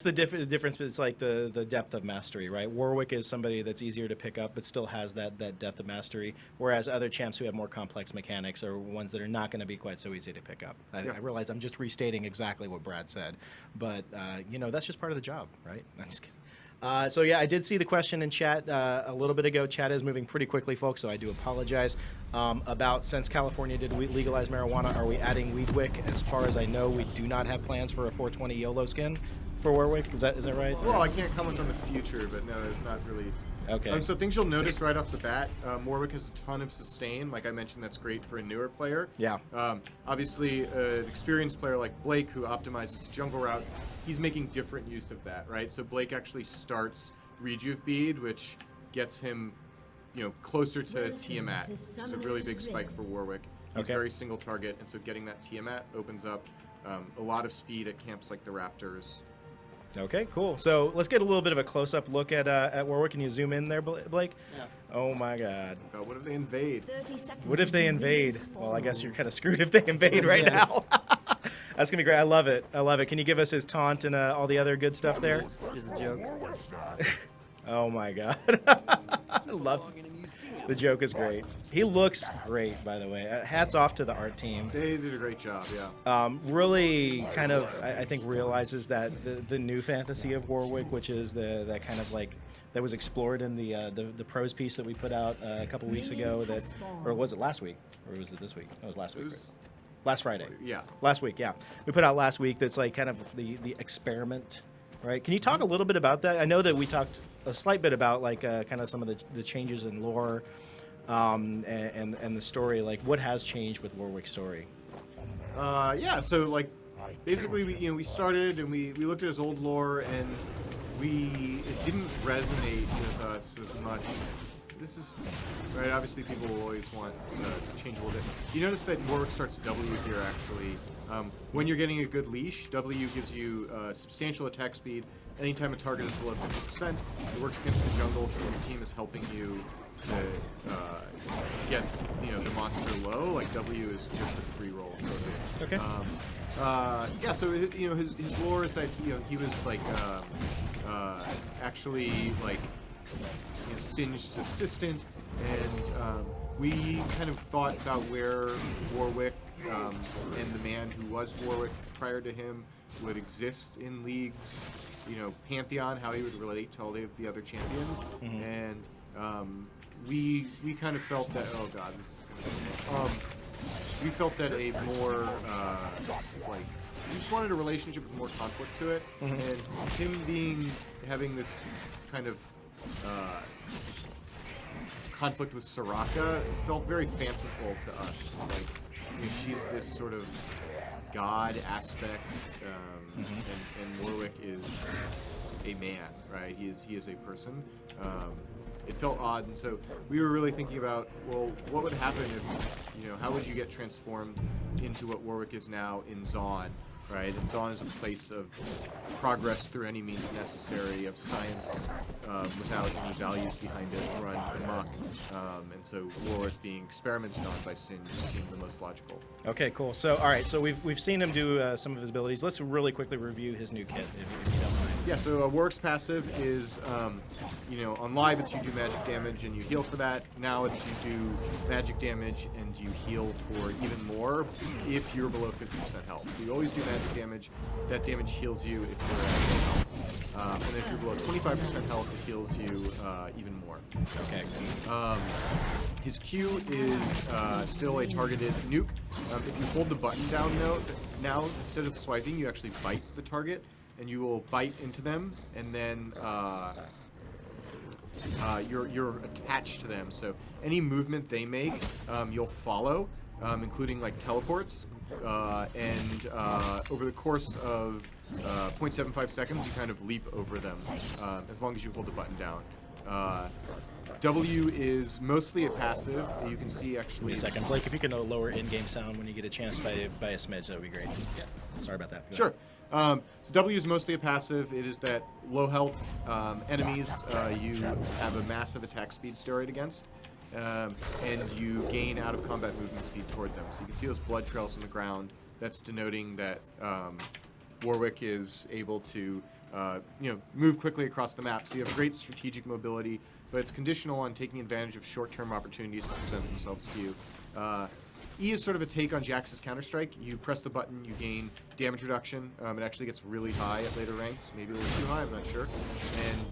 The difference is like the depth of mastery, right? Warwick is somebody that's easier to pick up, but still has that depth of mastery, whereas other champs who have more complex mechanics are ones that are not going to be quite so easy to pick up. I realize I'm just restating exactly what Brad said, but you know, that's just part of the job, right? I'm just kidding. So yeah, I did see the question in chat a little bit ago. Chat is moving pretty quickly, folks, so I do apologize. About since California did legalize marijuana, are we adding Weedwick? As far as I know, we do not have plans for a 420 YOLO skin for Warwick. Is that right? Well, I can't comment on the future, but no, it's not released. Okay. So things you'll notice right off the bat, Warwick has a ton of sustain. Like I mentioned, that's great for a newer player. Yeah. Obviously, an experienced player like Blake, who optimizes jungle routes, he's making different use of that, right? So Blake actually starts Rejuve Bead, which gets him, you know, closer to Tiamat. It's a really big spike for Warwick. He's very single target, and so getting that Tiamat opens up a lot of speed at camps like the Raptors. Okay, cool. So let's get a little bit of a close-up look at Warwick. Can you zoom in there, Blake? Yeah. Oh my God. God, what if they invade? What if they invade? Well, I guess you're kind of screwed if they invade right now. That's gonna be great. I love it. I love it. Can you give us his taunt and all the other good stuff there? Just a joke. Oh my God. I love it. The joke is great. He looks great, by the way. Hats off to the art team. They did a great job, yeah. Really kind of, I think, realizes that the new fantasy of Warwick, which is that kind of like, that was explored in the prose piece that we put out a couple weeks ago, or was it last week? Or was it this week? It was last week. Right? Last Friday. Yeah. Last week, yeah. We put out last week that's like kind of the experiment, right? Can you talk a little bit about that? I know that we talked a slight bit about like kind of some of the changes in lore and the story. Like, what has changed with Warwick's story? Yeah, so like basically we started and we looked at his old lore and it didn't resonate with us as much. This is right. Obviously, people will always want to change a little bit. You notice that Warwick starts W here actually. When you're getting a good leash, W gives you substantial attack speed. Anytime a target is below 50%, it works against the jungle, so when your team is helping you to get the monster low, like W is just a free roll. So Okay. Yeah. So his lore is that he was like actually like Singed's assistant, and we kind of thought about where Warwick and the man who was Warwick prior to him would exist in leagues, Pantheon, how he would relate to all the other champions, and we kind of felt that this is gonna be we felt that a more like we just wanted a relationship with more conflict to it, and him having this kind of conflict with Soraka felt very fanciful to us. Like, she's this sort of god aspect, and Warwick is a man, right? He is a person. It felt odd, and so we were really thinking about, well, what would happen if, how would you get transformed into what Warwick is now in Zaun? Right, and Zaun is a place of progress through any means necessary, of science without any values behind it, run amok, and so Warwick being experimented on by Singed seemed the most logical. Okay, cool. So, all right, so we've seen him do some of his abilities. Let's really quickly review his new kit, if you don't mind. Yeah, so Warwick's passive is, on live it's you do magic damage and you heal for that. Now it's you do magic damage and you heal for even more if you're below 50% health. So you always do magic damage. That damage heals you if you're at full health. And if you're below 25% health, it heals you even more. Okay. His Q is still a targeted nuke. If you hold the button down now, instead of swiping, you actually bite the target, and you will bite into them, and then you're attached to them. So any movement they make, you'll follow, including like teleports. And over the course of 0.75 seconds, you kind of leap over them, as long as you hold the button down. W is mostly a passive. You can see actually. Wait a second, Blake. If you can lower in-game sound when you get a chance by a smidge, that would be great. Yeah. Sorry about that. Sure. So W is mostly a passive. It is that low health enemies you have a massive attack speed steroid against. And you gain out of combat movement speed toward them. So you can see those blood trails in the ground. That's denoting that Warwick is able to move quickly across the map. So you have great strategic mobility, but it's conditional on taking advantage of short-term opportunities to present themselves to you. E is sort of a take on Jax's Counter-Strike. You press the button, you gain damage reduction. It actually gets really high at later ranks, maybe a little too high, I'm not sure. And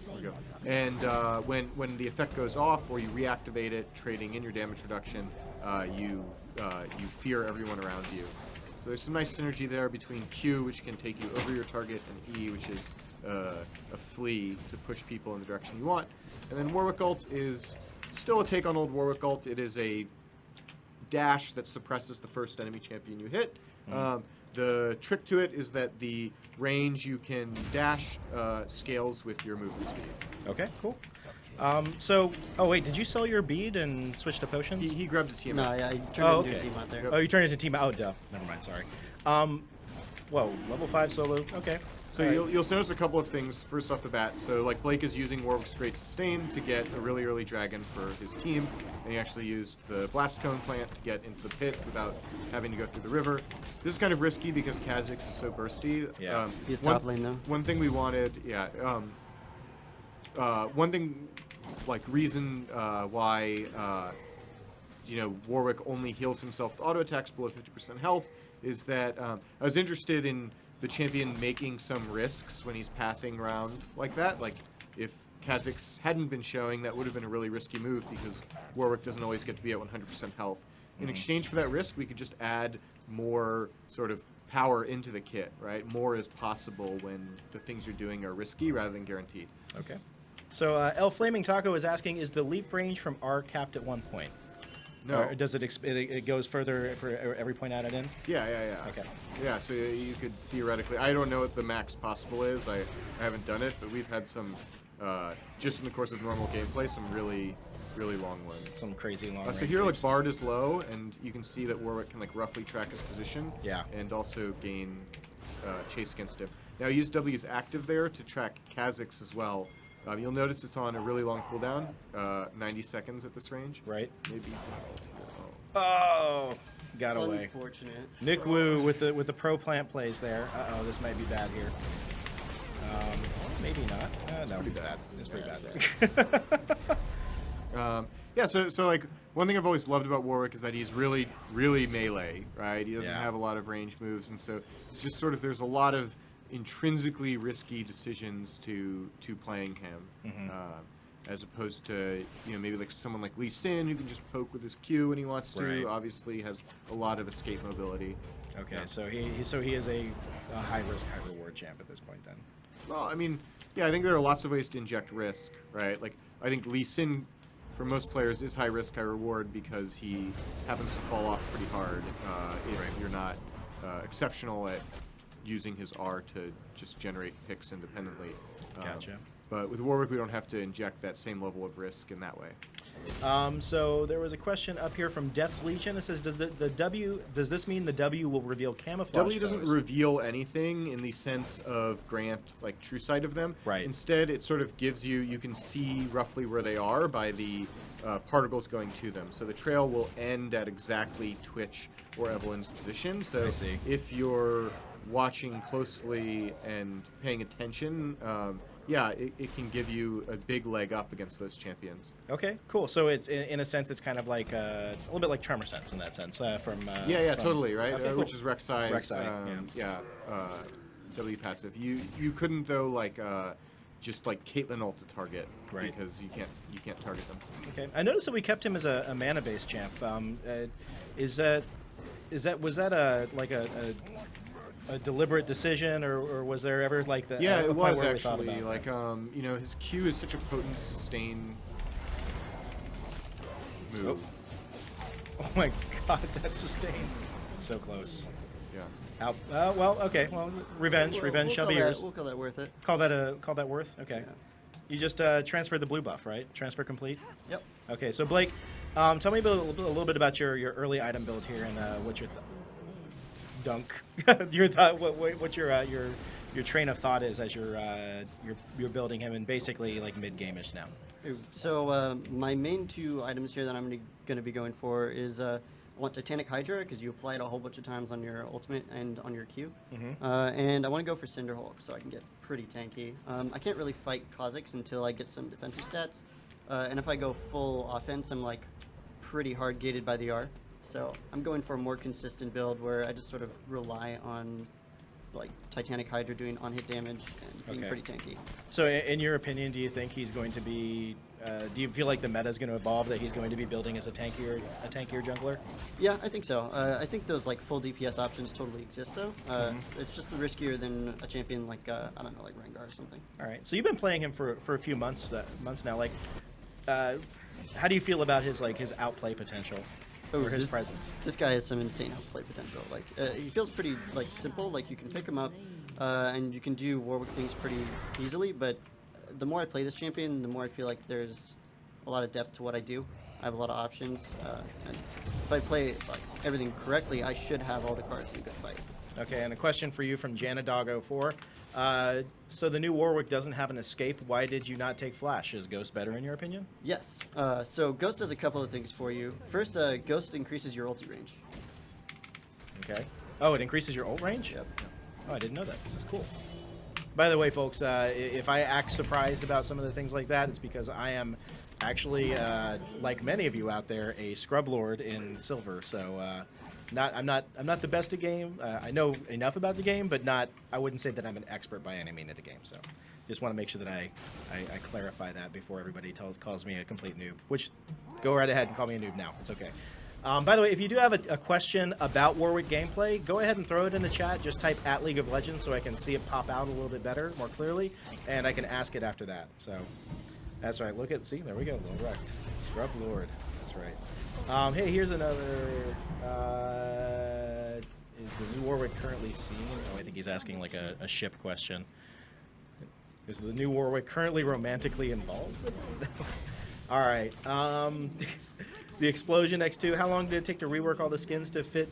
there we go. And when the effect goes off or you reactivate it, trading in your damage reduction, you fear everyone around you. So there's some nice synergy there between Q, which can take you over your target, and E, which is a flee to push people in the direction you want. And then Warwick ult is still a take on old Warwick ult. It is a dash that suppresses the first enemy champion you hit. The trick to it is that the range you can dash scales with your movement speed. Okay, cool. Oh wait, did you sell your bead and switch to potions? He grabbed a team No, out. I turned into a team out there. Oh, you turned into team out. Oh, duh. Never mind. Sorry. Whoa, level 5 solo. Okay. So you'll notice a couple of things first off the bat. So like Blake is using Warwick's Great Sustain to get a really early dragon for his team, and he actually used the Blast Cone plant to get into the pit without having to go through the river. This is kind of risky because Kha'Zix is so bursty. Yeah. He's top lane though. One thing we wanted, one thing, like reason why Warwick only heals himself with auto attacks below 50% health is that I was interested in the champion making some risks when he's pathing around like that. Like if Kha'Zix hadn't been showing, that would have been a really risky move because Warwick doesn't always get to be at 100% health. In exchange for that risk, we could just add more sort of power into the kit, right? More is possible when the things you're doing are risky rather than guaranteed. Okay. So El Flaming Taco is asking, is the leap range from R capped at 1 point? No. Or does it goes further for every point added in? Yeah. Okay. Yeah, so you could theoretically, I don't know what the max possible is. I haven't done it, but we've had some, just in the course of normal gameplay, some really long ones. Some crazy long. So here, like Bard is low, and you can see that Warwick can like roughly track his position. Yeah. And also gain chase against him. Now use W's active there to track Kha'Zix as well. You'll notice it's on a really long cooldown, 90 seconds at this range. Right. Maybe he's gonna ult here. Oh, got away. Unfortunate. Nick Wu with the pro plant plays there. Uh-oh, this might be bad here. Maybe not. No, it's bad. It's pretty bad. Yeah, so like one thing I've always loved about Warwick is that he's really melee, right? He doesn't have a lot of range moves, and so it's just sort of there's a lot of intrinsically risky decisions to playing him, as opposed to maybe like someone like Lee Sin who can just poke with his Q when he wants to. Right. Obviously has a lot of escape mobility. Okay, so he is a high risk, high reward champ at this point then. Well, I mean, yeah, I think there are lots of ways to inject risk, right? Like I think Lee Sin for most players is high risk, high reward because he happens to fall off pretty hard if you're not exceptional at using his R to just generate picks independently. Gotcha. But with Warwick, we don't have to inject that same level of risk in that way. So there was a question up here from Death's Legion. It says, does this mean the W will reveal camouflage? W doesn't foes? reveal anything in the sense of grant like true sight of them. Right. Instead, it sort of gives you can see roughly where they are by the particles going to them. So the trail will end at exactly Twitch or Evelyn's position. So I see. if you're watching closely and paying attention, it can give you a big leg up against those champions. Okay, cool. So it's in a sense, it's kind of like a little bit like Charmer Sense in that sense. From Totally right. Okay, cool. Which is Rek'Sai's. Rek'Sai, W passive. You couldn't though like just like Caitlyn ult to target, right? Because you can't target them. Okay, I noticed that we kept him as a mana based champ. Was that a deliberate decision, or was there ever like the it was where actually like his Q is such a potent sustain move. Oh my god, that's sustained. So close. Yeah. Well, okay. Well, revenge shall be yours. We'll call that worth it. Call that worth. Okay. Yeah. You just transferred the blue buff, right? Transfer complete. Yep. Okay. So Blake, tell me a little bit about your early item build here and what your dunk. Your thought. What your train of thought is as you're building him and basically like mid game-ish now. So my main two items here that I'm going to be going for is I want Titanic Hydra because you apply it a whole bunch of times on your ultimate and on your Q. Mm-hmm. And I want to go for Cinder Hulk so I can get pretty tanky. I can't really fight Kha'Zix until I get some defensive stats. And if I go full offense, I'm like pretty hard gated by the R. So I'm going for a more consistent build where I just sort of rely on like Titanic Hydra doing on-hit damage and being pretty tanky. So in your opinion, do you think he's going to be, do you feel like the meta is going to evolve, that he's going to be building as a tankier jungler? Yeah, I think so. I think those like full DPS options totally exist though. It's just riskier than a champion like, I don't know, like Rengar or something. All right, so you've been playing him for a few months now. Like, how do you feel about his outplay potential? Or his presence? This guy has some insane outplay potential. Like he feels pretty like simple. Like you can pick him up, and you can do Warwick things pretty easily. But the more I play this champion, the more I feel like there's a lot of depth to what I do. I have a lot of options, and if I play like everything correctly, I should have all the cards in a good fight. Okay, and a question for you from Janadog04. So the new Warwick doesn't have an escape. Why did you not take Flash? Is Ghost better in your opinion? Yes. So Ghost does a couple of things for you. First, Ghost increases your ulti range. Okay. Oh, it increases your ult range? Yep. Oh, I didn't know that. That's cool. By the way, folks, if I act surprised about some of the things like that, it's because I am actually, like many of you out there, a scrub lord in Silver. So I'm not the best at game. I know enough about the game, but I wouldn't say that I'm an expert by any means at the game. So just want to make sure that I clarify that before everybody calls me a complete noob. Which, go right ahead and call me a noob now. It's okay. By the way, if you do have a question about Warwick gameplay, go ahead and throw it in the chat. Just type @League of Legends so I can see it pop out a little bit better, more clearly, and I can ask it after that. So that's right. Look at, see, there we go. Well wrecked. Scrub Lord. That's right. Hey, here's another. Is the new Warwick currently seen? Oh, I think he's asking like a ship question. Is the new Warwick currently romantically involved? All right. The Explosion X2. How long did it take to rework all the skins to fit?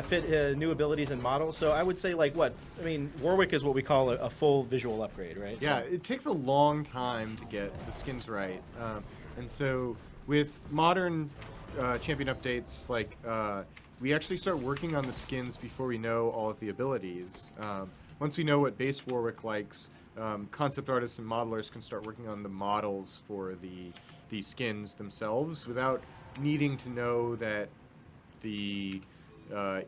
Fit new abilities and models. So I would say like what? I mean, Warwick is what we call a full visual upgrade, right? Yeah, So, it takes a long time to get the skins right, and so with modern champion updates, like we actually start working on the skins before we know all of the abilities. Once we know what base Warwick likes, concept artists and modelers can start working on the models for the skins themselves without needing to know that the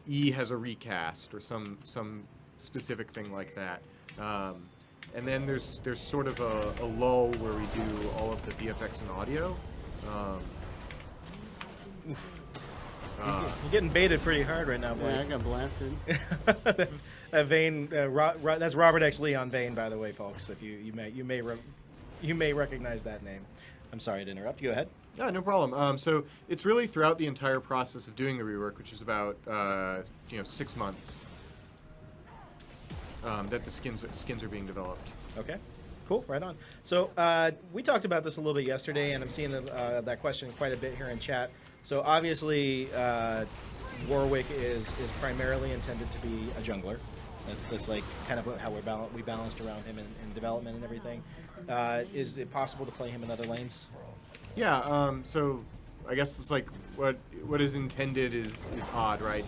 E has a recast or some specific thing like that. And then there's sort of a lull where we do all of the VFX and audio. you're getting baited pretty hard right now, boy. Yeah, I got blasted. That Vane, that's Robert X. Lee on Vane, by the way, folks. If you may recognize that name. I'm sorry to interrupt. Go ahead. Yeah, no problem. So it's really throughout the entire process of doing the rework, which is about 6 months, that the skins are being developed. Okay. Cool. Right on. So we talked about this a little bit yesterday, and I'm seeing that question quite a bit here in chat. So obviously, Warwick is primarily intended to be a jungler. That's like kind of how we balanced around him in development and everything. Is it possible to play him in other lanes? Yeah. So I guess it's like what is intended is odd, right?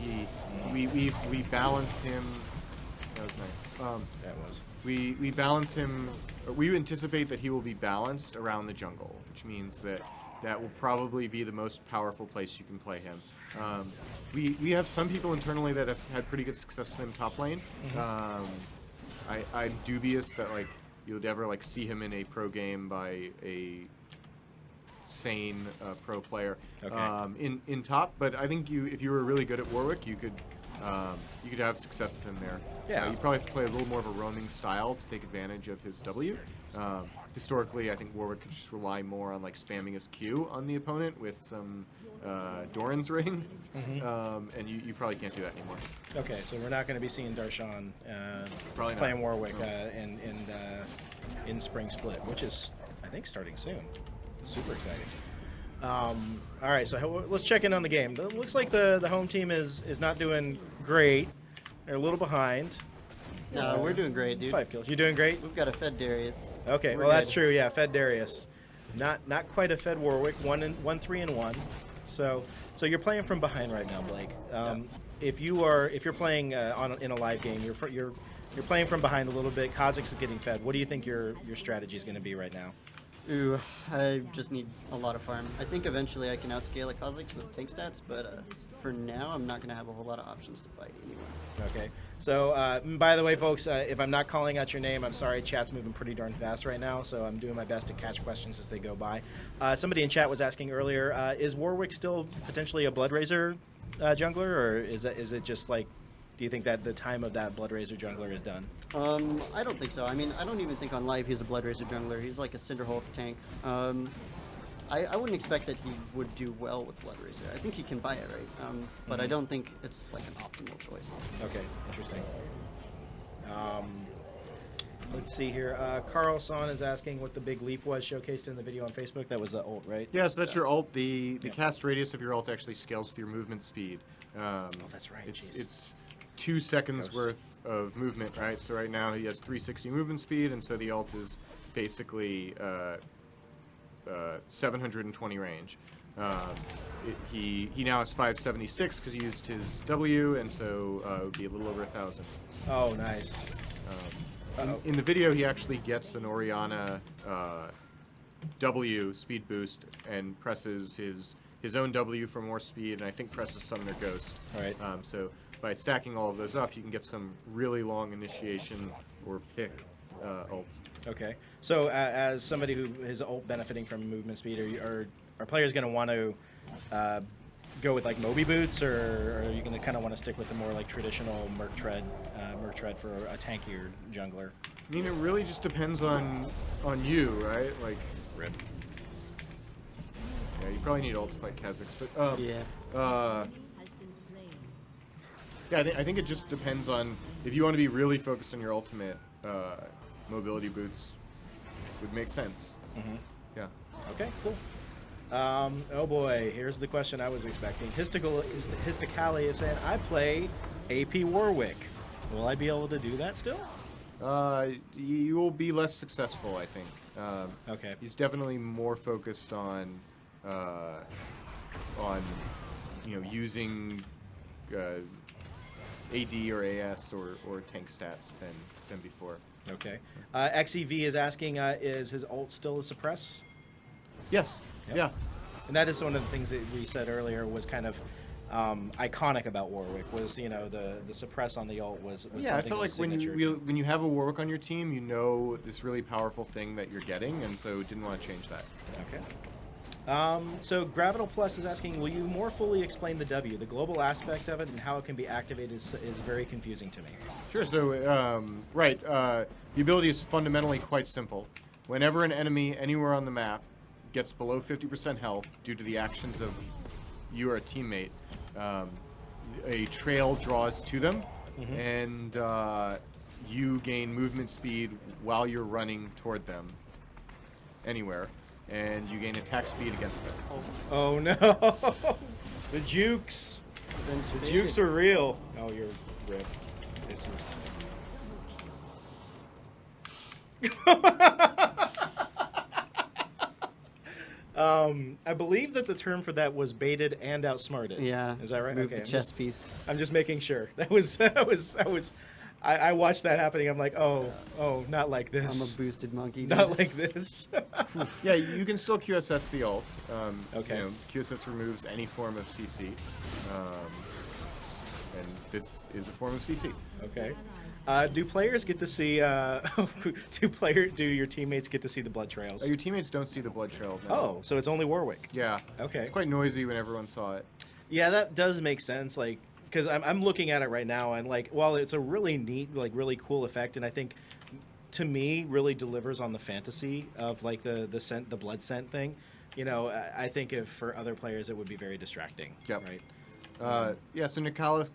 We balanced him. That was nice. That was. We balance him. We anticipate that he will be balanced around the jungle, which means that will probably be the most powerful place you can play him. We have some people internally that have had pretty good success with him top lane. I'm dubious that like you'll ever like see him in a pro game by a sane pro player in top. But I think if you were really good at Warwick, you could have success with him there. Yeah. You probably have to play a little more of a roaming style to take advantage of his W. Historically, I think Warwick could just rely more on like spamming his Q on the opponent with some Doran's ring, and you probably can't do that anymore. Okay, so we're not going to be seeing Darshan Probably not. playing Warwick in Spring Split, which is, I think, starting soon. Super exciting. All right, so let's check in on the game. It looks like the home team is not doing great. They're a little behind. No, we're doing great, dude. 5 kills. You're doing great? We've got a Fed Darius. Okay, We're well, that's good. true. Yeah, Fed Darius. Not quite a Fed Warwick. 1-3-1. So you're playing from behind right now, Blake. If you're playing in a live game, you're playing from behind a little bit. Kha'Zix is getting fed. What do you think your strategy is going to be right now? Ooh, I just need a lot of farm. I think eventually I can outscale a Kha'Zix with tank stats, but for now I'm not going to have a whole lot of options to fight anyway. Okay. So, by the way, folks, if I'm not calling out your name, I'm sorry. Chat's moving pretty darn fast right now, so I'm doing my best to catch questions as they go by. Somebody in chat was asking earlier, is Warwick still potentially a Bloodrazor jungler, or is it just like, do you think that the time of that Bloodrazor jungler is done? I don't think so. I mean, I don't even think on live he's a Bloodrazor jungler. He's like a Cinderhulk tank. I wouldn't expect that he would do well with Bloodrazor. I think he can buy it, right? But I don't think it's like an optimal choice. Okay, interesting. Let's see here. Carlson is asking what the big leap was showcased in the video on Facebook. That was the ult, right? Yeah, so that's your ult. The cast radius of your ult actually scales with your movement speed. Oh, that's right. It's 2 seconds worth of movement, right? So right now he has 360 movement speed, and so the ult is basically 720 range. He now has 576 because he used his W, and so it would be a little over 1,000. Oh, nice. In the video, he actually gets an Orianna W speed boost and presses his own W for more speed, and I think presses Summoner Ghost. All right. So by stacking all of those up, you can get some really long initiation or thick ults. Okay. So as somebody who is ult benefiting from movement speed, are players going to want to go with like Moby boots, or are you going to kind of want to stick with the more like traditional Merc Tread for a tankier jungler? I mean, it really just depends on you, right? Like, Rip. Yeah, you probably need ult to fight Kha'Zix, but Yeah. Yeah, I think it just depends on if you want to be really focused on your ultimate. Mobility boots would make sense. Mm-hmm. Yeah. Okay, cool. Oh boy, here's the question I was expecting. Histicali is saying, I play AP Warwick. Will I be able to do that still? You will be less successful, I think. Okay. He's definitely more focused on using AD or AS or tank stats than before. Okay. XEV is asking, is his ult still a suppress? Yes. Yep. Yeah. And that is one of the things that we said earlier was kind of iconic about Warwick, was, you know, the suppress on the ult was Yeah, I something felt that was like signature when you have a Warwick on your team, you know this really powerful thing that you're getting, and so didn't want to change that. Okay. So Gravital Plus is asking, will you more fully explain the W? The global aspect of it and how it can be activated is very confusing to me. Sure. So, the ability is fundamentally quite simple. Whenever an enemy anywhere on the map gets below 50% health due to the actions of you or a teammate, a trail draws to them, and you gain movement speed while you're running toward them anywhere, and you gain attack speed against them. Oh no! The jukes! The jukes are real! Oh, you're rip. This is... I believe that the term for that was baited and outsmarted. Yeah. Is that right? Move Okay. the chess piece. I'm just making sure. I watched that happening. I'm like, oh, not like this. I'm a boosted monkey. Dude. Not like this. Yeah, you can still QSS the ult. Okay. You know, QSS removes any form of CC, and this is a form of CC. Okay. Do players get to see? Do your teammates get to see the blood trails? Your teammates don't see the blood trail. No. Oh, so it's only Warwick. Yeah. Okay. It's quite noisy when everyone saw it. Yeah, that does make sense. Like, because I'm looking at it right now, and like, while it's a really neat, like, really cool effect, and I think, to me, really delivers on the fantasy of like the blood scent thing. You know, I think if for other players it would be very distracting. Yep. Right. Yeah. So Nicalicus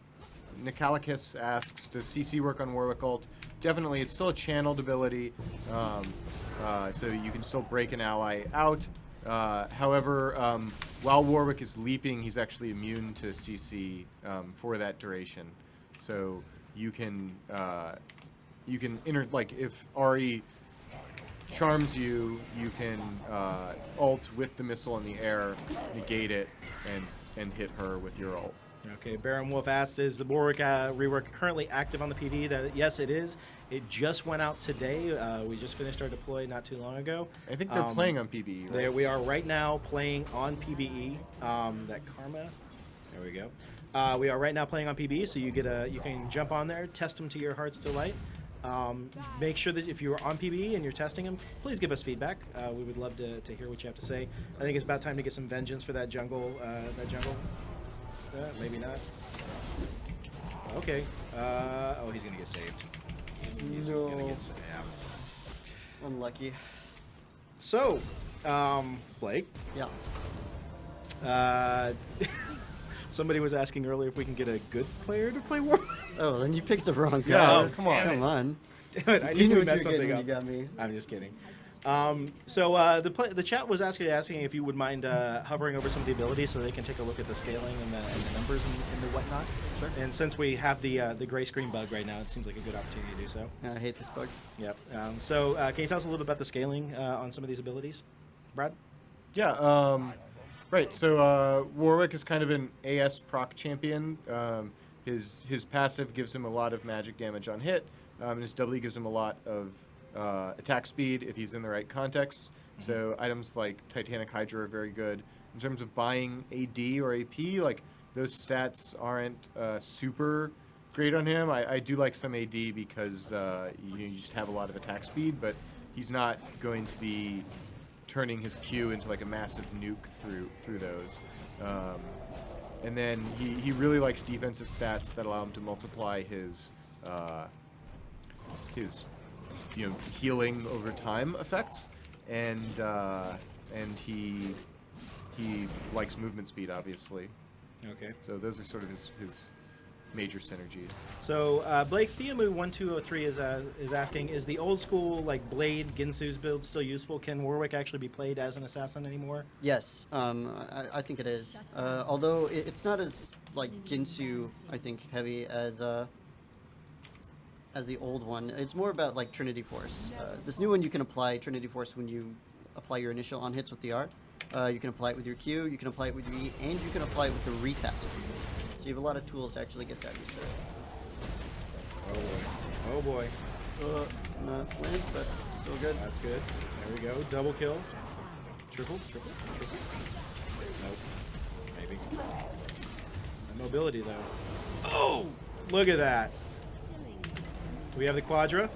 asks, does CC work on Warwick ult? Definitely. It's still a channeled ability, so you can still break an ally out. However, while Warwick is leaping, he's actually immune to CC for that duration. So you can like if Ahri charms you, you can ult with the missile in the air, negate it, and hit her with your ult. Okay, Baron Wolf asked, is the Warwick rework currently active on the PD? Yes, it is. It just went out today. We just finished our deploy not too long ago. I think they're playing on PBE, right? There we are right now playing on PBE. That Karma. There we go. We are right now playing on PBE, so you can jump on there, test them to your heart's delight. Make sure that if you are on PBE and you're testing them, please give us feedback. We would love to hear what you have to say. I think it's about time to get some vengeance for that jungle. Maybe not. Okay. Oh, he's gonna get saved. He's gonna get saved. Yeah. Unlucky. So, Blake. Yeah. Somebody was asking earlier if we can get a good player to play Warwick. Oh, then you picked the wrong guy. Yeah, oh, come on. Come on. Damn it, I You knew knew we what messed you were something getting up. when you got me. I'm just kidding. The chat was asking if you would mind hovering over some of the abilities so they can take a look at the scaling and the numbers and the whatnot. Sure. And since we have the gray screen bug right now, it seems like a good opportunity to do so. I hate this bug. Yep. Can you tell us a little bit about the scaling on some of these abilities, Brad? Yeah, right. So Warwick is kind of an AS proc champion. His passive gives him a lot of magic damage on hit, and his W gives him a lot of attack speed if he's in the right context. Mm-hmm. So items like Titanic Hydra are very good. In terms of buying AD or AP, like those stats aren't super great on him. I do like some AD because you just have a lot of attack speed, but he's not going to be turning his Q into like a massive nuke through those. And then he really likes defensive stats that allow him to multiply his healing over time effects, and he likes movement speed, obviously. Okay. So those are sort of his major synergies. So Blake Theamu1203 is asking, is the old school like Blade Ginsu's build still useful? Can Warwick actually be played as an assassin anymore? Yes, I think it is. Although it's not as like Ginsu, I think, heavy as the old one. It's more about like Trinity Force. This new one, you can apply Trinity Force when you apply your initial on hits with the R. You can apply it with your Q, you can apply it with your E, and you can apply it with the repassive. So you have a lot of tools to actually get that reset. Oh boy. Not flint, but still good. That's good. There we go. Double kill. Triple. Nope. Maybe. The mobility though. Oh! Look at that. Do we have the Quadra?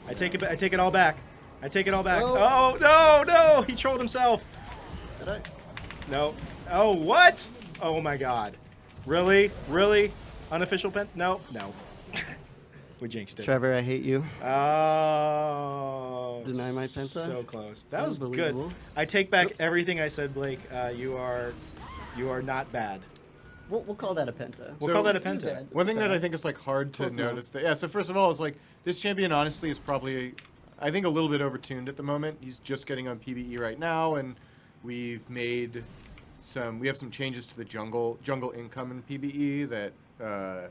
I take it all back. Oh. Oh, no! He trolled himself. Did I? No. Oh, what? Oh my god. Really? Unofficial pen? No. We jinxed it. Trevor, I hate you. Oh. Deny my penta? So close. That was good. Unbelievable. I take back Oops. everything I said, Blake. You are not bad. We'll call that a penta. We'll call that a It's penta. bad. One thing It's that I bad. think is like hard to Close enough. notice. So first of all, it's like this champion honestly is probably, I think, a little bit overtuned at the moment. He's just getting on PBE right now, and we have some changes to the jungle income in PBE that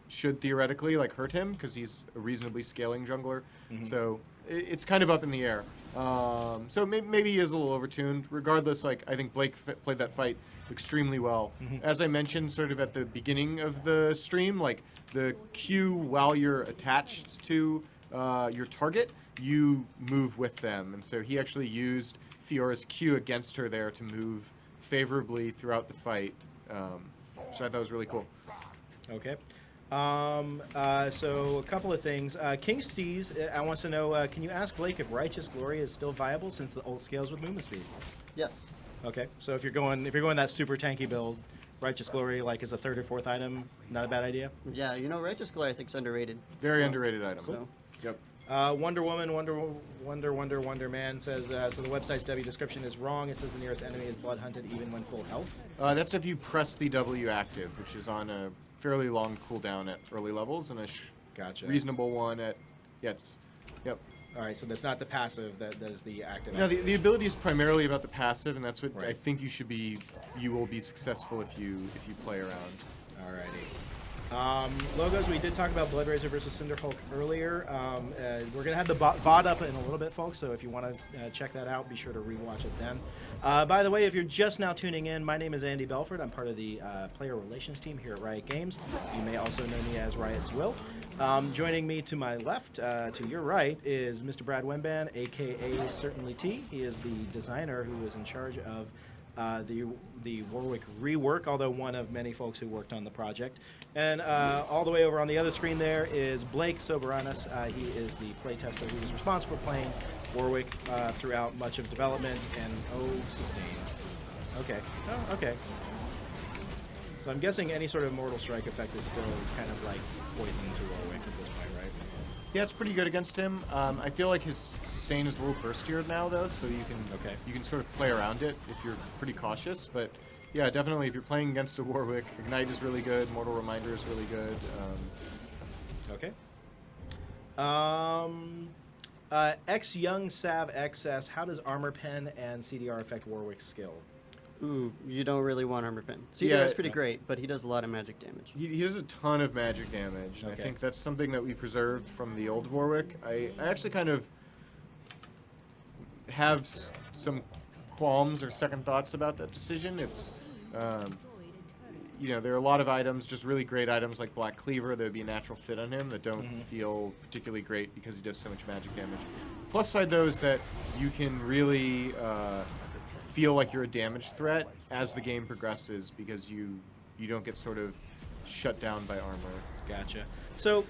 should theoretically like hurt him because he's a reasonably scaling jungler. Mhm. So it's kind of up in the air. So maybe he is a little overtuned. Regardless, like I think Blake played that fight extremely well. Mhm. As I mentioned sort of at the beginning of the stream, like the Q while you're attached to your target, you move with them. And so he actually used Fiora's Q against her there to move favorably throughout the fight, which I thought was really cool. Okay. So a couple of things. King Steez wants to know, can you ask Blake if Righteous Glory is still viable since the ult scales with movement speed? Yes. Okay. So if you're going that super tanky build, Righteous Glory like is a third or fourth item, not a bad idea. Yeah, Righteous Glory I think is underrated. Very underrated item. So Yep. Wonder Woman, Wonder Man says, so the website's W description is wrong. It says the nearest enemy is blood hunted even when full health. That's if you press the W active, which is on a fairly long cooldown at early levels and a Gotcha. reasonable one at yep. All right, so that's not the passive, that is the active. No, the ability is primarily about the passive, and that's what Right. I think you will be successful if you play around. Alrighty. Logos, we did talk about Blood Razor versus Cinderhulk earlier. We're going to have the VOD up in a little bit, folks, so if you want to check that out, be sure to rewatch it then. By the way, if you're just now tuning in, my name is Andy Belford. I'm part of the player relations team here at Riot Games. You may also know me as Riot's Will. Joining me to my left, to your right, is Mr. Brad Wemban, a.k.a. Certainly T. He is the designer who is in charge of the Warwick rework, although one of many folks who worked on the project. And all the way over on the other screen there is Blake Soberanis. He is the playtester who was responsible for playing Warwick throughout much of development. And sustain. Okay. Oh, okay. So I'm guessing any sort of Mortal Strike effect is still kind of like poison to Warwick at this point, right? Yeah, it's pretty good against him. I feel like his sustain is a little burstier now, though, so you can sort of play around it if you're pretty cautious. But yeah, definitely, if you're playing against a Warwick, Ignite is really good. Mortal Reminder is really good. Okay. X Young Sav XS. How does Armor Pen and CDR affect Warwick's skill? Ooh, you don't really want Armor Pen. CDR is pretty great, but he does a lot of magic damage. He does a ton of magic damage, and I think that's something that we preserved from the old Warwick. I actually kind of have some qualms or second thoughts about that decision. It's, there are a lot of items, just really great items like Black Cleaver that would be a natural fit on him that don't feel particularly great because he does so much magic damage. Plus side, though, is that you can really feel like you're a damage threat as the game progresses because you don't get sort of shut down by armor. Gotcha. So,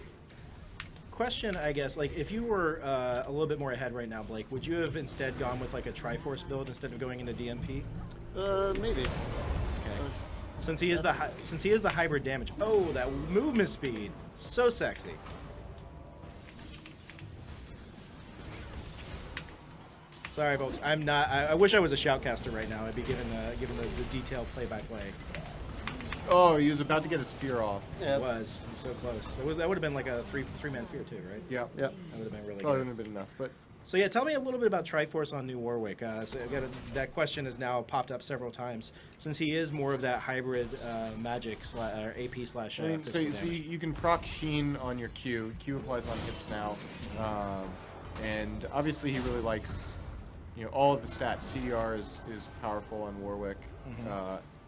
question, I guess, like if you were a little bit more ahead right now, Blake, would you have instead gone with like a Triforce build instead of going into DMP? Maybe. Okay. Since he is the hybrid damage. Oh, that movement speed, so sexy. Sorry, folks. I'm not. I wish I was a shoutcaster right now. I'd be given the detailed play-by-play. Oh, he was about to get his fear off. Yeah. It was. He's so close. That would have been like a three-man fear too, right? Yeah. Yep. That would have been really Probably good. wouldn't have been enough, but. So yeah, tell me a little bit about Triforce on New Warwick. So again, that question has now popped up several times since he is more of that hybrid magic or AP slash. I mean, so you can proc Sheen on your Q. Q applies on hits now, and obviously he really likes. All of the stats. CDR is powerful on Warwick.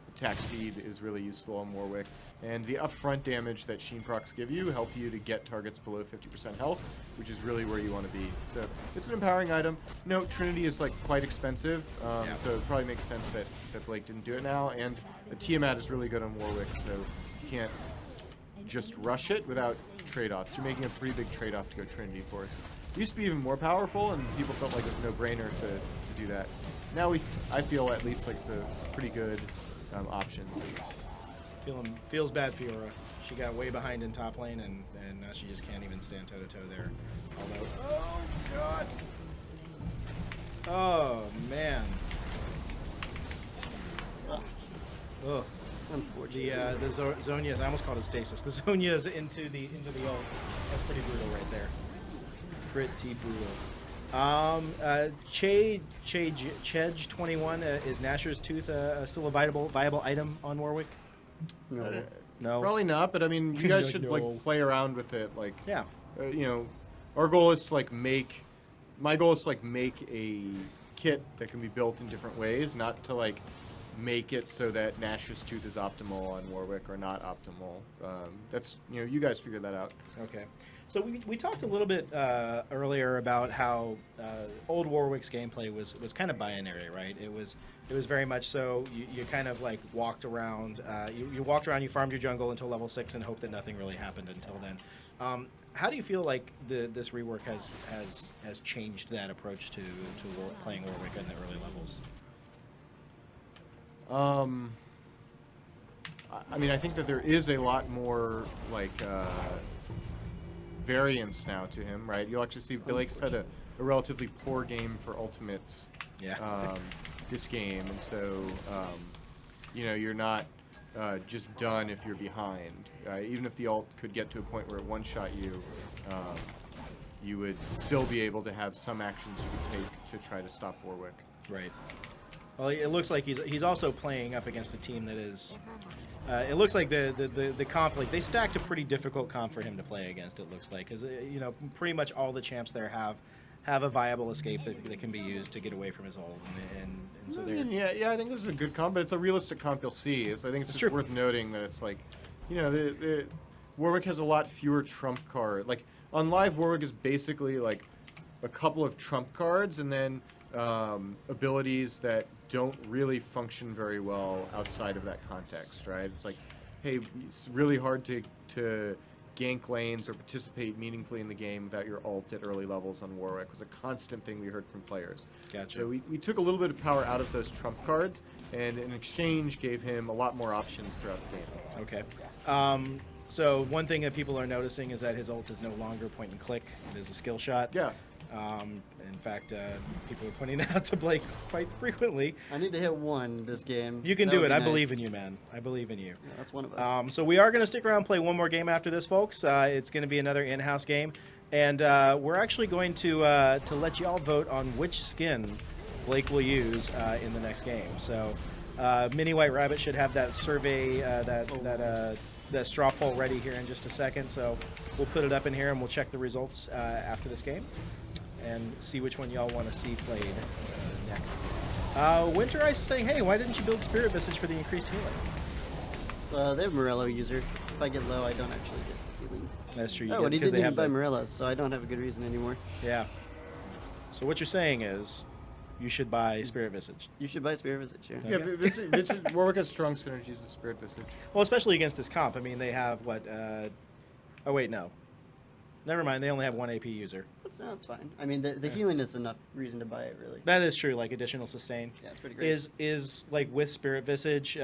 Attack speed is really useful on Warwick. And the upfront damage that Sheen procs give you help you to get targets below 50% health, which is really where you want to be. So it's an empowering item. No, Trinity is like quite expensive, so it probably makes sense that Blake didn't do it now. And the Tiamat is really good on Warwick, so you can't just rush it without trade-offs. You're making a pretty big trade-off to go Trinity Force. It used to be even more powerful, and people felt like it was a no-brainer to do that. Now I feel at least like it's a pretty good option. Feels bad, Fiora. She got way behind in top lane, and now she just can't even stand toe-to-toe there. Although, oh god! Oh man! Oh. Unfortunately. The Zhonya's, I almost called it stasis. The Zhonya's into the ult. That's pretty brutal right there. Pretty brutal. Chedge21, is Nasher's Tooth still a viable item on Warwick? No. No. Probably not, but I mean, you guys should like play around with it. Like, Yeah. Our goal is to like make. My goal is to like make a kit that can be built in different ways, not to like make it so that Nash's Tooth is optimal on Warwick or not optimal. That's you guys figure that out. Okay. So we talked a little bit earlier about how old Warwick's gameplay was kind of binary, right? It was very much so. You kind of like walked around. You walked around. You farmed your jungle until level 6 and hoped that nothing really happened until then. How do you feel like this rework has changed that approach to playing Warwick in the early levels? I mean, I think that there is a lot more like variance now to him, right? You'll actually see Blake's had a relatively poor game for ultimates. Yeah. This game, and so you're not just done if you're behind. Even if the ult could get to a point where it one-shot you, you would still be able to have some actions you could take to try to stop Warwick. Right. Well, it looks like he's also playing up against a team that is it looks like the comp, like they stacked a pretty difficult comp for him to play against. It looks like, because you know, pretty much all the champs there have a viable escape that can be used to get away from his ult, and so I they're mean, yeah, I think this is a good comp, but it's a realistic comp you'll see. I think it's just true. worth noting that it's like, you know, the Warwick has a lot fewer trump cards. Like on live, Warwick is basically like a couple of trump cards and then abilities that don't really function very well outside of that context, right? It's like, hey, it's really hard to gank lanes or participate meaningfully in the game without your ult at early levels on Warwick. Was a constant thing we heard from players. Gotcha. So we took a little bit of power out of those trump cards, and in exchange gave him a lot more options throughout the game. Okay. So one thing that people are noticing is that his ult is no longer point and click. It is a skill shot. Yeah. In fact, people are pointing that out to Blake quite frequently. I need to hit 1 this game. You can That do would it. be I believe in nice. you, man. I believe in you. Yeah, that's one of us. So we are going to stick around and play one more game after this, folks. It's going to be another in-house game. And we're actually going to let you all vote on which skin Blake will use in the next game. So Mini White Rabbit should have that survey, that straw poll ready here in just a second. So we'll put it up in here and we'll check the results after this game and see which one y'all want to see played next. Winter Ice is saying, hey, why didn't you build Spirit Visage for the increased healing? They have Morello user. If I get low, I don't actually get healing. That's true. Oh, and he because didn't they even buy have Morello's, so I don't have a good reason anymore. Yeah. So what you're saying is you should buy Spirit Visage. You should buy Spirit Visage, yeah. Yeah, Warwick has strong synergies with Spirit Visage. Well, especially against this comp. I mean, they have what? Oh, wait, no. Never mind. They only have one AP user. That's fine. I mean, the healing is enough reason to buy it, really. That is true. Like additional sustain. Yeah, it's pretty great. Is like with Spirit Visage,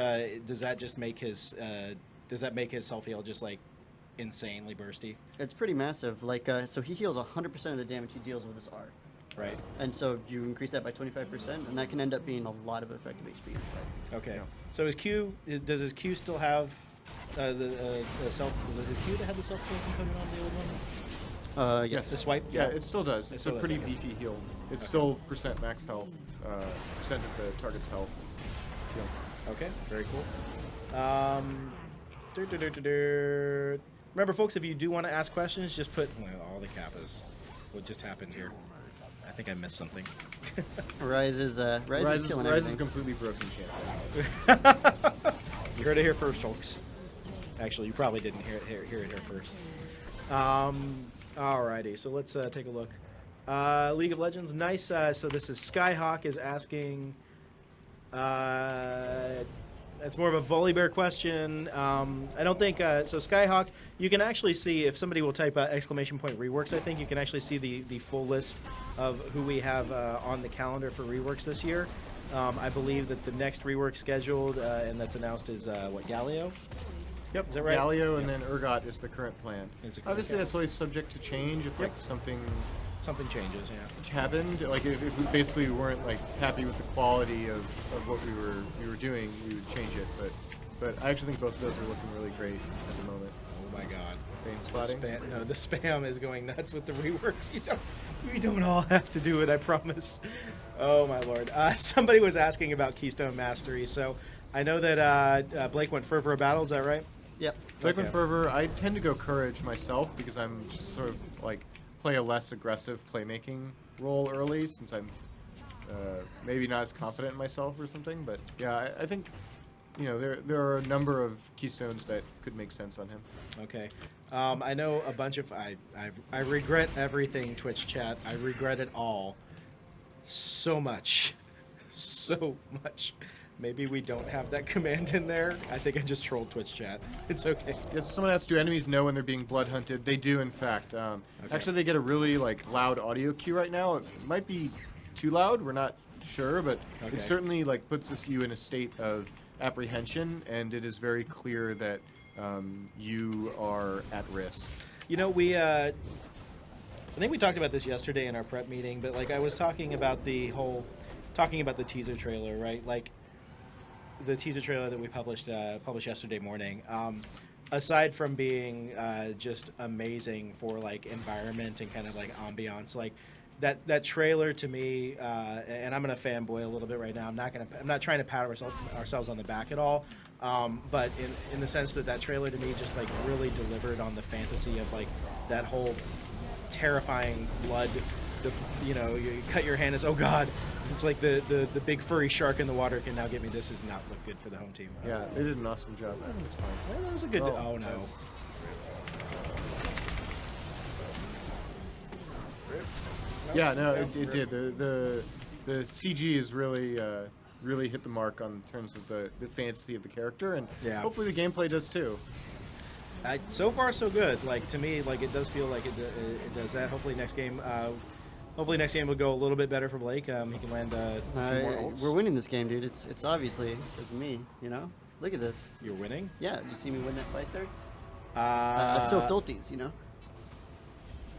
does that just make his self heal just like insanely bursty? It's pretty massive. Like, so he heals 100% of the damage he deals with his R. Right. And so you increase that by 25%, and that can end up being a lot of effective HP. Okay. So does his Q still have the self? Was it his Q that had the self heal component on the old one? Yes. The swipe. Yeah, it still does. It's a still does, pretty okay. beefy heal. It's still percent max health, percent of the target's health. Heal. Okay, very cool. Remember, folks, if you do want to ask questions, just put all the kappas. What just happened here? I think I missed something. Rise is killing Rise is everything. completely broken champion. You heard it here first, folks. Actually, you probably didn't hear it here first. Alrighty, so let's take a look. League of Legends, nice. So this is Skyhawk is asking. It's more of a Volibear question. I don't think so. Skyhawk, you can actually see if somebody will type exclamation point reworks. I think you can actually see the full list of who we have on the calendar for reworks this year. I believe that the next rework scheduled and that's announced is what, Galio? Yep, Is that right? Galio and then Urgot is the current plan. Is it- Obviously, okay. that's always subject to change if like Yep. something Something changes, yeah. happened. Like if we basically weren't like happy with the quality of what we were doing, we would change it. But I actually think both of those are looking really great at the moment. Oh my God. Vein The spotting. the spam is going nuts with the reworks. We don't all have to do it, I promise. Oh my Lord. Somebody was asking about Keystone Mastery. So I know that Blake went Fervor of Battle, is that right? Yep. Liquid Okay. Fervor, I tend to go Courage myself because I'm just sort of like play a less aggressive playmaking role early since I'm maybe not as confident in myself or something. But yeah, I think you know there are a number of keystones that could make sense on him. Okay. I know a bunch of... I regret everything, Twitch chat. I regret it all. So much. So much. Maybe we don't have that command in there. I think I just trolled Twitch chat. It's okay. Yes, someone asks, do enemies know when they're being blood hunted? They do, in fact. Actually, they get a really like loud audio cue right now. It might be too loud. We're not sure, but Okay. it certainly like puts you in a state of apprehension, and it is very clear that you are at risk. You know, I think we talked about this yesterday in our prep meeting, but like I was talking about the teaser trailer, right? Like the teaser trailer that we published yesterday morning. Aside from being just amazing for like environment and kind of like ambiance, like that trailer to me, and I'm gonna fanboy a little bit right now. I'm not trying to pat ourselves on the back at all. But in the sense that trailer to me just like really delivered on the fantasy of like that whole terrifying blood. You cut your hand, it's oh god. It's like the big furry shark in the water can now get me. This does not look good for the home team. Yeah, they did an awesome job. I think it's fine. Yeah, that was a good. Oh no. Yeah, no, it did. The CG is really hit the mark on terms of the fantasy of the character, and hopefully the gameplay does too. So far, so good. Like to me, like it does feel like it does that. Hopefully next game will go a little bit better for Blake. He can land a few more ults. We're winning this game, dude. It's obviously it's me. Look at this. You're winning. Yeah, did you see me win that fight there? I still ulties,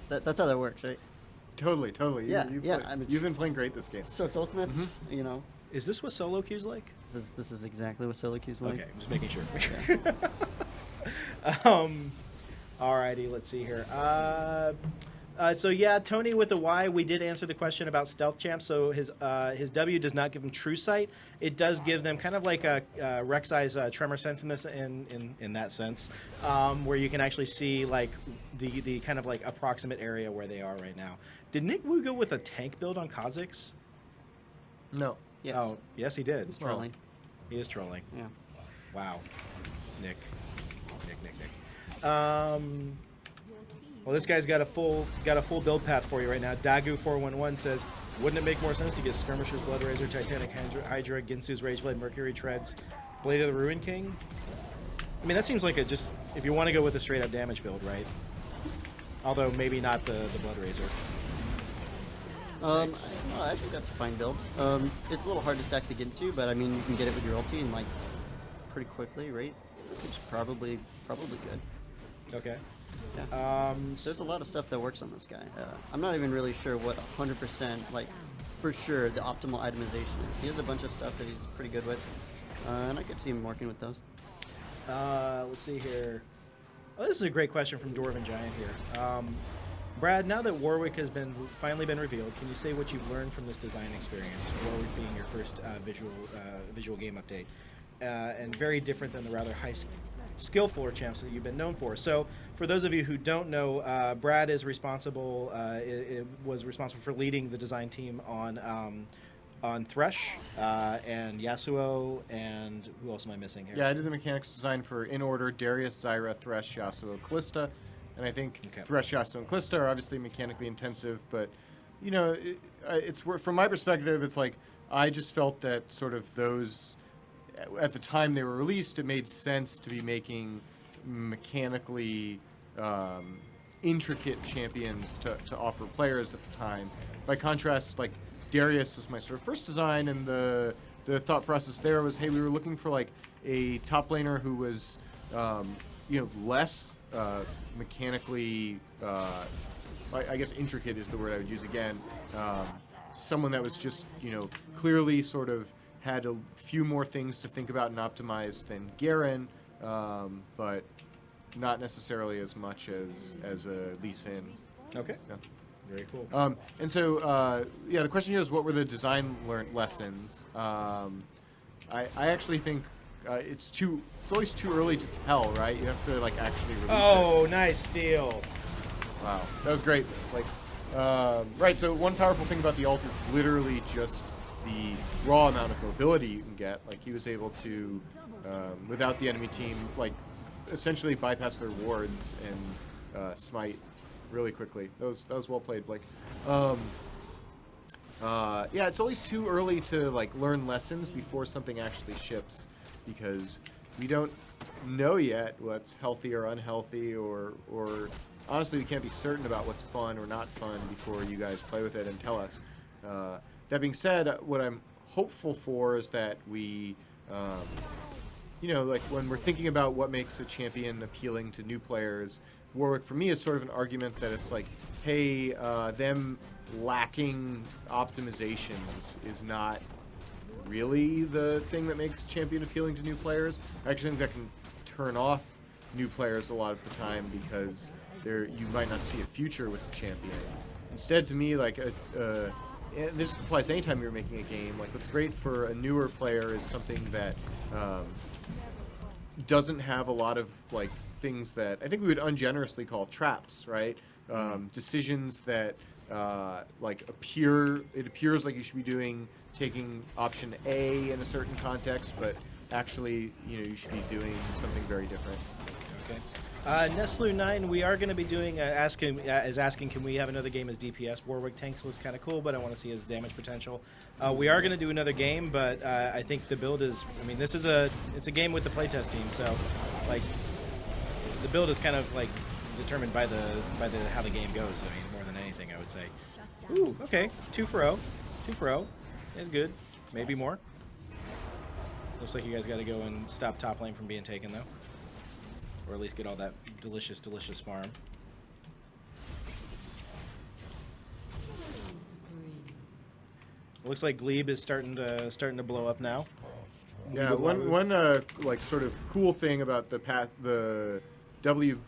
That's how that works, right? Totally. Yeah, You've been playing great this game. Soaked ultimates, Is this what solo queue's like? This is exactly what solo queue's like. Okay, I'm just making sure. Alrighty, let's see here. So yeah, Tony with the Y, we did answer the question about stealth champ. So his W does not give him true sight. It does give them kind of like a Rek'Sai's tremor sense in this in that sense, where you can actually see like the kind of like approximate area where they are right now. Did Nick Wu go with a tank build on Kha'Zix? No. Yes. Oh, yes, he did. He's trolling. He is trolling. Yeah. Wow. Nick. Well, this guy's got a full build path for you right now. Dagu411 says, wouldn't it make more sense to get Skirmisher's Blood Razor, Titanic Hydra, Ginsu's Rageblade, Mercury Treads, Blade of the Ruin King? I mean, that seems like just if you want to go with a straight up damage build, right? Although maybe not the Blood Razor. I think that's a fine build. It's a little hard to stack the Ginsu, but I mean you can get it with your ulti and like pretty quickly, right? It seems probably good. Okay. Yeah. There's a lot of stuff that works on this guy. I'm not even really sure what 100% like for sure the optimal itemization is. He has a bunch of stuff that he's pretty good with, and I could see him working with those. Let's see here. Oh, this is a great question from Dwarven Giant here. Brad, now that Warwick has finally been revealed, can you say what you've learned from this design experience? Warwick being your first visual game update, and very different than the rather high skill floor champs that you've been known for. So, for those of you who don't know, Brad is responsible. Was responsible for leading the design team on Thresh and Yasuo, and who else am I missing here? Yeah, I did the mechanics design for In Order, Darius, Zyra, Thresh, Yasuo, Callista. And I think Thresh, Yasuo, and Callista are obviously mechanically intensive, but, it's from my perspective, it's like, I just felt that sort of those, at the time they were released, it made sense to be making mechanically intricate champions to offer players at the time. By contrast, like, Darius was my sort of first design, and the thought process there was, hey, we were looking for, like, a top laner who was, less mechanically, I guess intricate is the word I would use again. Someone that was just, clearly sort of had a few more things to think about and optimize than Garen, but not necessarily as much as a Lee Sin. Okay. Yeah. Very cool. And so, the question here is, what were the design lessons? I actually think it's always too early to tell, right? You have to like actually release it. Oh, nice steal! Wow, that was great. Like, right. So one powerful thing about the ult is literally just the raw amount of mobility you can get. Like he was able to, without the enemy team, like essentially bypass their wards and smite really quickly. That was well played, Blake. Yeah, it's always too early to like learn lessons before something actually ships, because we don't know yet what's healthy or unhealthy, or honestly we can't be certain about what's fun or not fun before you guys play with it and tell us. That being said, what I'm hopeful for is that we, like when we're thinking about what makes a champion appealing to new players, Warwick for me is sort of an argument that it's like, hey, them lacking optimizations is not really the thing that makes champion appealing to new players. I actually think that can turn off new players a lot of the time because you might not see a future with the champion. Instead, to me, like and this applies anytime you're making a game. Like what's great for a newer player is something that doesn't have a lot of like things that I think we would ungenerously call traps, right? Decisions that like it appears like you should be taking option A in a certain context, but actually, you should be doing something very different. Okay. Neslu9, we are going to be doing asking, can we have another game as DPS? Warwick tanks was kind of cool, but I want to see his damage potential. We are going to do another game, but I think the build is. I mean, it's a game with the playtest team, so like the build is kind of like determined by the how the game goes. I mean, more than anything, I would say. Ooh, okay, 2 for 0, 2 for 0 is good. Maybe more. Looks like you guys got to go and stop top lane from being taken though. Or at least get all that delicious, delicious farm. It looks like Glebe is starting to blow up now. Yeah, one like sort of cool thing about the W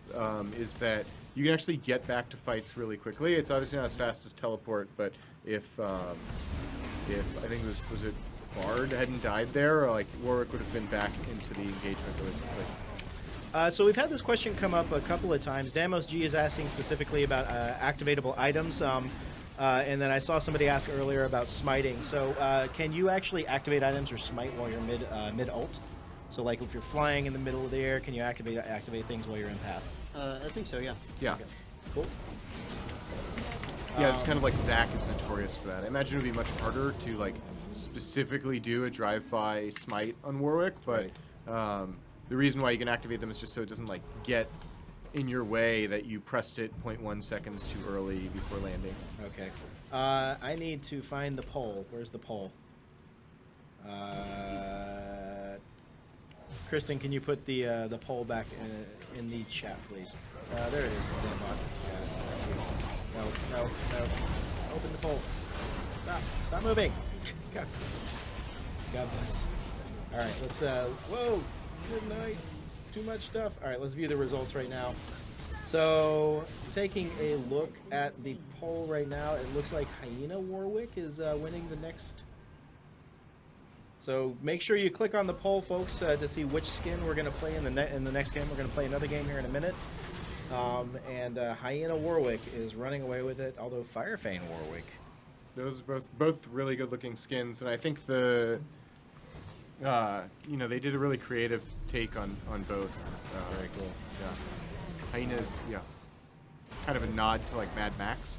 is that you can actually get back to fights really quickly. It's obviously not as fast as teleport, but if I think was it Bard hadn't died there, or like Warwick would have been back into the engagement really quickly. So we've had this question come up a couple of times. Damos G is asking specifically about activatable items, and then I saw somebody ask earlier about smiting. So can you actually activate items or smite while you're mid ult? So like if you're flying in the middle of the air, can you activate things while you're in path? I think so, yeah. Yeah. Okay. Cool. Yeah, it's kind of like Zac is notorious for that. I imagine it would be much harder to like specifically do a drive-by smite on Warwick, but the reason why you can activate them is just so it doesn't like get in your way that you pressed it 0.1 seconds too early before landing. Okay. I need to find the pole. Where's the pole? Kristen, can you put the pole back in the chat, please? There it is. Zambot. Yeah. No. Open the pole. Stop moving. God bless. All right, let's. Whoa. Good night. Too much stuff. All right, let's view the results right now. So, taking a look at the poll right now, it looks like Hyena Warwick is winning the next. So make sure you click on the poll, folks, to see which skin we're going to play in the next game. We're going to play another game here in a minute. And Hyena Warwick is running away with it, although Firefane Warwick. Those are both really good-looking skins, and I think they did a really creative take on both. Very cool. Yeah. Hyena's, kind of a nod to like Mad Max.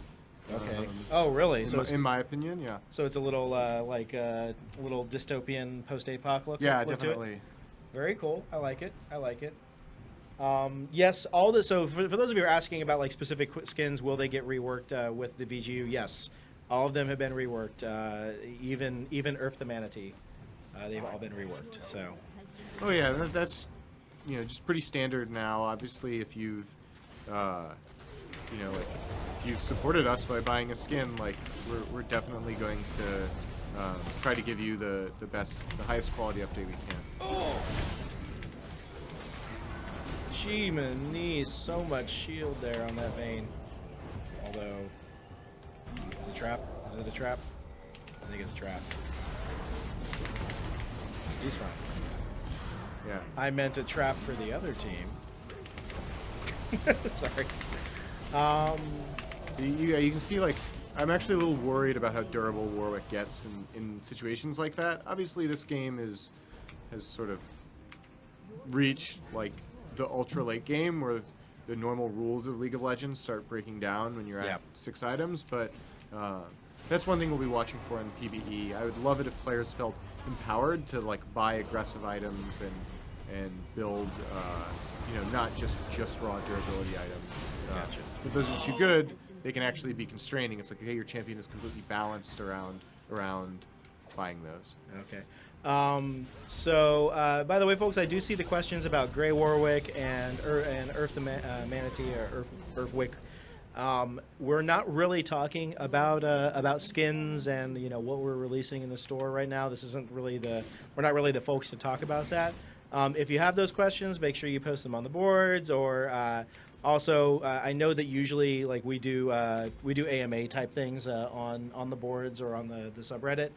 Okay. Oh, really? In my opinion, yeah. So it's a little like a little dystopian post-apocalyptic. Yeah, look definitely. To it. Very cool. I like it. Yes, all this. So for those of you who are asking about like specific skins, will they get reworked with the VGU? Yes, all of them have been reworked. Even Earth the Manatee, they've all been reworked. So. Oh yeah, that's just pretty standard now. Obviously, if you've if you've supported us by buying a skin, like we're definitely going to try to give you the highest quality update we can. Oh. Gee, man, so much shield there on that vein. Although, is it a trap? Is it a trap? I think it's a trap. He's fine. Yeah. I meant a trap for the other team. Sorry. You can see, like, I'm actually a little worried about how durable Warwick gets in situations like that. Obviously, this game has sort of reached, like, the ultra late game where the normal rules of League of Legends start breaking down when you're at 6 items, but that's one thing we'll be watching for in PvE. I would love it if players felt empowered to like buy aggressive items and build not just raw durability items. Gotcha. So if those are too good, they can actually be constraining. It's like, hey, your champion is completely balanced around buying those. Okay. By the way, folks, I do see the questions about Grey Warwick and Earth the Manatee or Earthwick. We're not really talking about skins and what we're releasing in the store right now. This isn't really we're not really the folks to talk about that. If you have those questions, make sure you post them on the boards or also I know that usually like we do AMA type things on the boards or on the subreddit.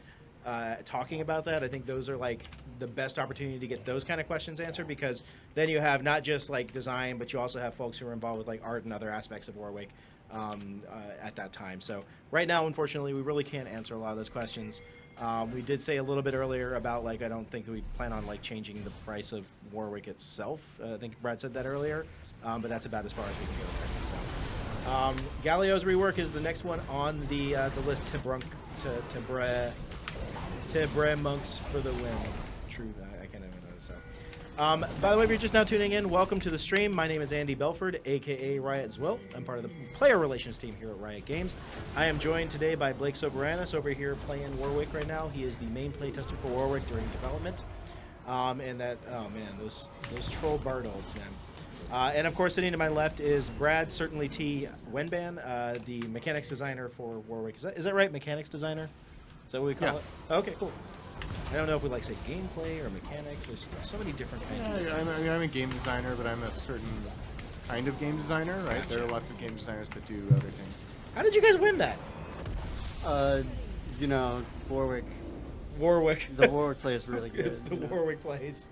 talking about that. I think those are like the best opportunity to get those kind of questions answered, because then you have not just like design, but you also have folks who are involved with like art and other aspects of Warwick at that time. So right now, unfortunately, we really can't answer a lot of those questions. We did say a little bit earlier about like I don't think we plan on like changing the price of Warwick itself. I think Brad said that earlier, but that's about as far as we can go there. So Galio's rework is the next one on the list. Tebre monks for the win. True, I can't even notice that. By the way, if you're just now tuning in, welcome to the stream. My name is Andy Belford, aka Riot Zwill. I'm part of the player relations team here at Riot Games. I am joined today by Blake Soberanis over here playing Warwick right now. He is the main playtester for Warwick during development. And that, oh man, those troll Bardolds, man. And of course, sitting to my left is Brad Certainly T. Wenban, the mechanics designer for Warwick. Is that right? Mechanics designer? Is that what we call it? Okay, cool. I don't know if we like say gameplay or mechanics. There's so many different kinds. Yeah, I'm a game designer, but I'm a certain kind of game designer, right? Gotcha. There are lots of game designers that do other things. How did you guys win that? You know, Warwick. Warwick. The Warwick play is really good. It's the you know. Warwick plays.